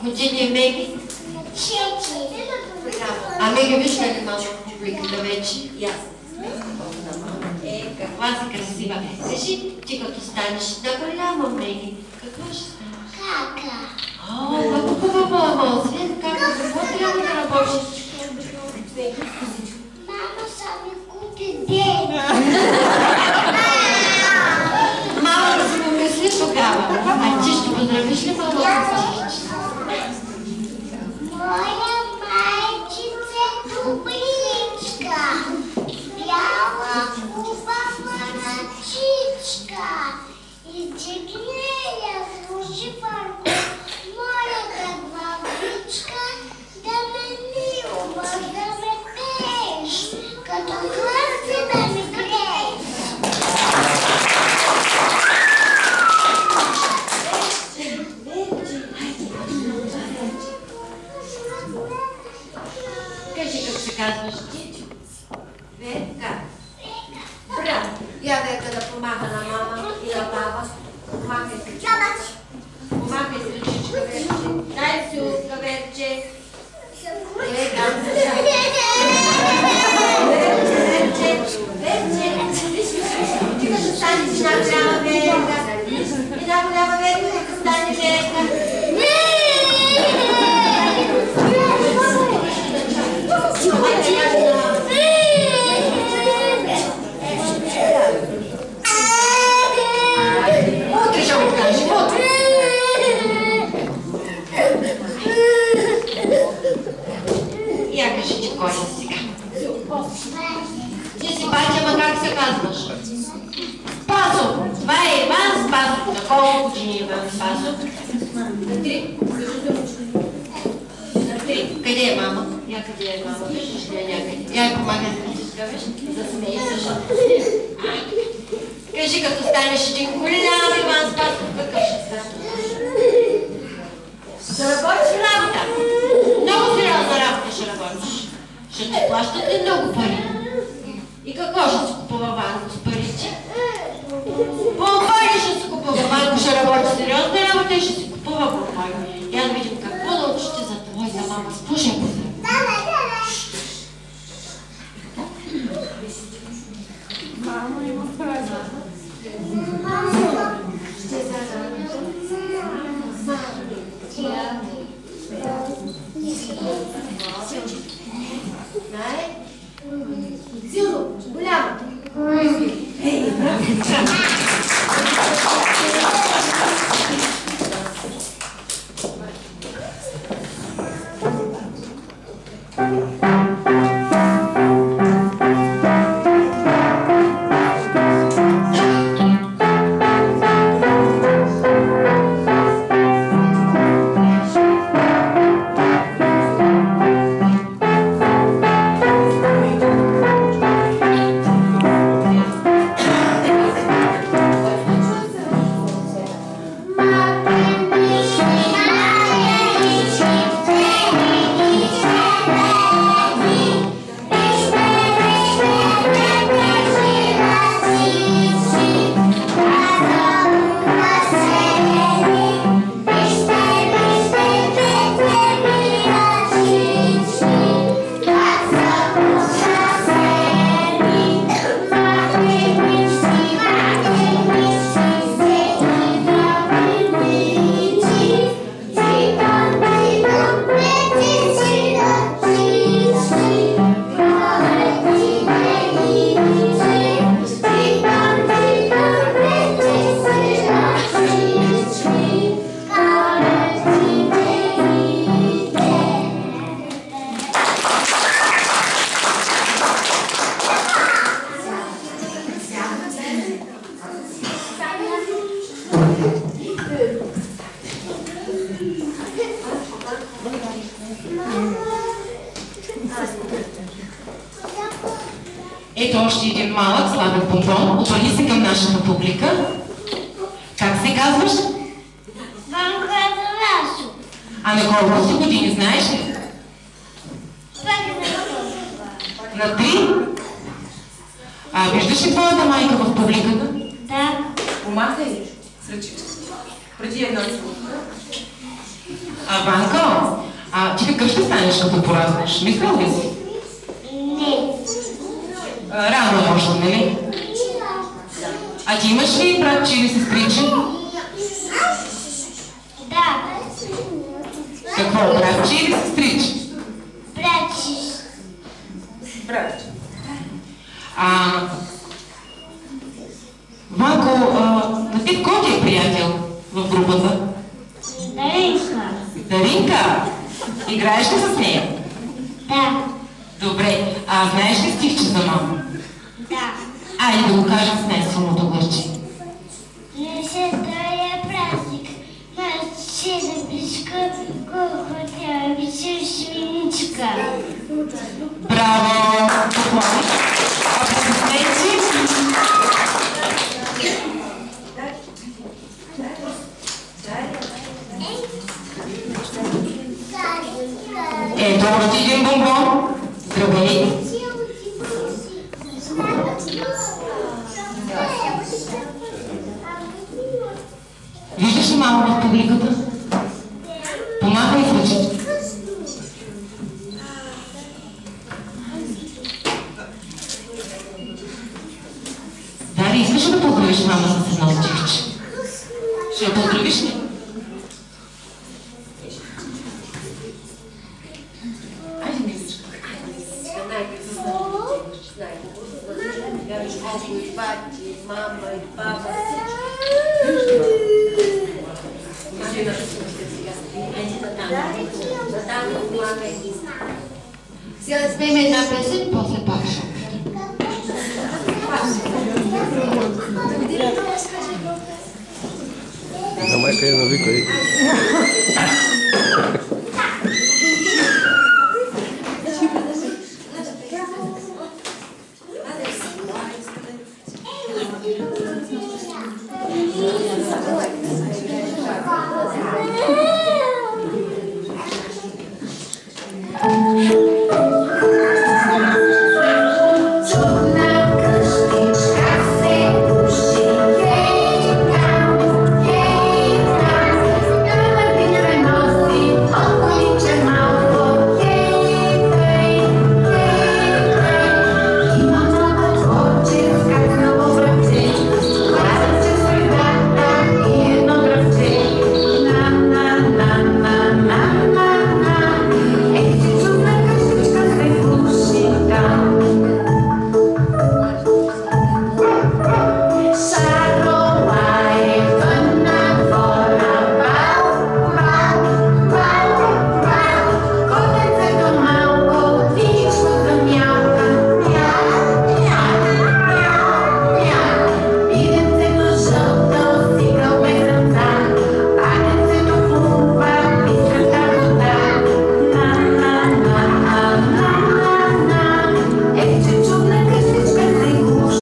години Меги? 4. А Меги виж ли малко публиката вече? Ясно. Каква си красива. Кажи, ти като станеш да голяма Меги, какво ще станеш? Кака. Много хубаво, мама. Освен кака, какво трябва да работиш? Мама са ми купи ден. Мама да си помисли тогава. А ти ще поздравиш ли мама? Моя майчице Добричка, бяла хубава ръчичка, издигни я, служи върху моята главичка, да ме милуваш, да ме пееш, като хлъсти да ми грееш. Кажи как се казваш ти? Верка. Браво. Я Верка да помага на мама и на баба. Помагай с ръчичка. Помагай с ръчичка, Верче. Дай си утка, Верче. Верче. Верче. Ти като стане си една голяма Верка. Една голяма Верка, като стане Верка. Утре ще го кажем, утре. Я кажи ти кой си сега. Ти си бача, ама как се казваш? Спасов. Това е Иван Спасов. На колко години Иван Спасов? На 3. На 3. Къде е мама? Я къде е мама? Виждаш ли я някъде? Я помагай да ти скъваш. Засмей също. Кажи, като станеш един голям Иван Спасов, какъв ще станеш? Ще работиш работа. Много сериозна работа ще работиш. Ще ти плащат ли много пари? И какво ще си купува Ванко с парите? Бомбони ще си купува Ванко, ще работи сериозна работа и ще си купува бомбони. Я да видим какво научите за твоята мама. Слушай го. Мама има праза. Силно, голямо. Ей, Ето още един малък слабен бомбон. Обърни се към нашата публика. Как се казваш? Ванко Атанасов. А на колко си години, знаеш ли? На 3? А виждаш ли твоята майка в публиката? Да. Помахай с ръчичка. Преди една звука. Ванко, ти какъв ще станеш, като пораснеш? Мислил ли си? Не. Рано още, нали? А ти имаш ли братче или сестриче? Да. Какво, братче или сестриче? Братче. Братче. Ванко, на теб кой ти е приятел в групата? Даринка. Даринка? Играеш ли с нея? Да. Добре, знаеш ли стихче за мама? Да. Айде да го кажем с най-силното гласче. Не се тая празник, мъче да близка, колко тя обича свиничка. Браво! Поклони! Аплодисменти! Ето още един бомбон. Здравей! Виждаш ли мама в публиката? Помахай в ръчето. Дари, искаш ли да поздравиш мама с едно стихче? Ще я поздравиш ли? Айде, миличка. Колко и бати, и мама, и баба. Сега да спеем една песен, после пак ще. На майка я навикай.